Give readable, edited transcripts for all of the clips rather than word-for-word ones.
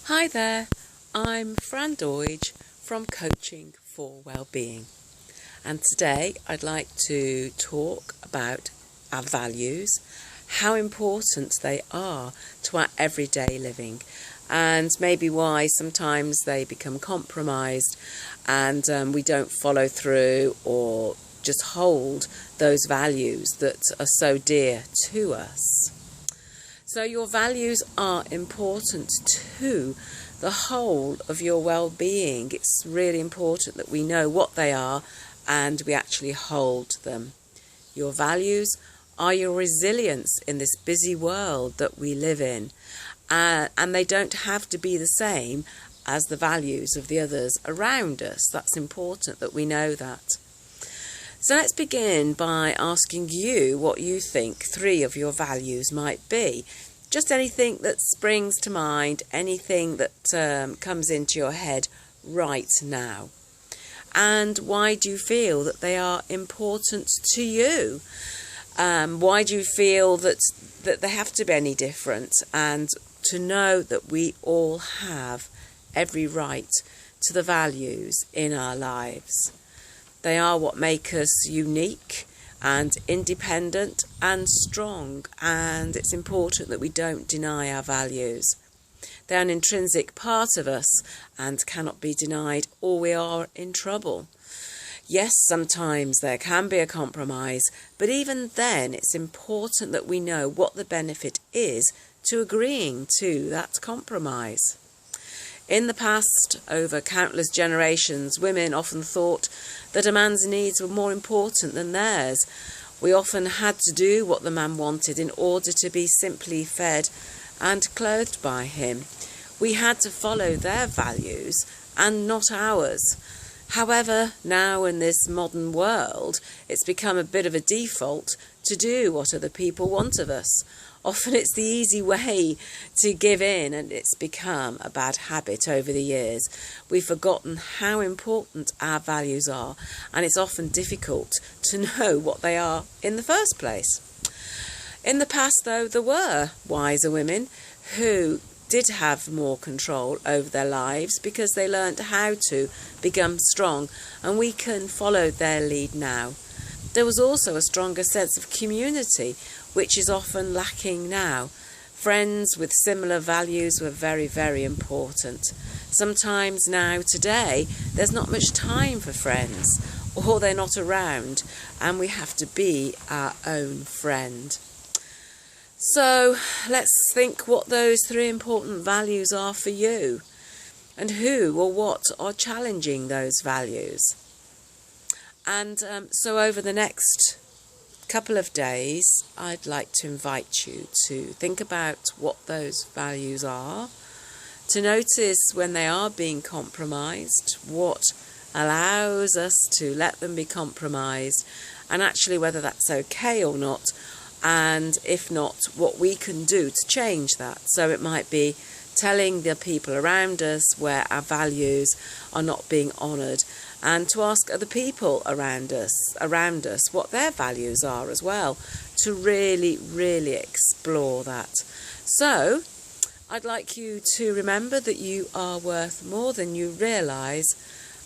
Hi there, I'm Fran Doige from Coaching for Wellbeing, and today I'd like to talk about our values, how important they are to our everyday living, and maybe why sometimes they become compromised and we don't follow through or just hold those values that are so dear to us. So your values are important to the whole of your well-being. It's really important that we know what they are and we actually hold them. Your values are your resilience in this busy world that we live in. And they don't have to be the same as the values of the others around us. That's important that we know that. So let's begin by asking you what you think 3 of your values might be. Just anything that springs to mind, anything that comes into your head right now. And why do you feel that they are important to you? Why do you feel that they have to be any different? And to know that we all have every right to the values in our lives. They are what make us unique and independent and strong, and it's important that we don't deny our values. They're an intrinsic part of us and cannot be denied, or we are in trouble. Yes, sometimes there can be a compromise, but even then it's important that we know what the benefit is to agreeing to that compromise. In the past, over countless generations, women often thought that a man's needs were more important than theirs. We often had to do what the man wanted in order to be simply fed and clothed by him. We had to follow their values and not ours. However, now in this modern world, it's become a bit of a default to do what other people want of us. Often it's the easy way to give in, and it's become a bad habit over the years. We've forgotten how important our values are, and it's often difficult to know what they are in the first place. In the past, though, there were wiser women who did have more control over their lives because they learned how to become strong, and we can follow their lead now. There was also a stronger sense of community, which is often lacking now. Friends with similar values were very, very important. Sometimes now, today, there's not much time for friends, or they're not around, and we have to be our own friend. So let's think what those 3 important values are for you, and who or what are challenging those values. And so over the next couple of days, I'd like to invite you to think about what those values are, to notice when they are being compromised, what allows us to let them be compromised, and actually whether that's okay or not, and if not, what we can do to change that. So it might be telling the people around us where our values are not being honoured, and to ask other people around us what their values are as well, to really, really explore that. So I'd like you to remember that you are worth more than you realise,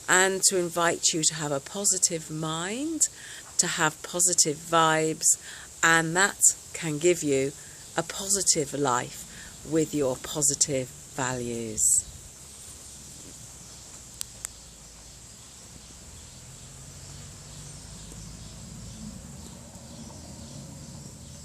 and to invite you to have a positive mind, to have positive vibes, and that can give you a positive life with your positive values.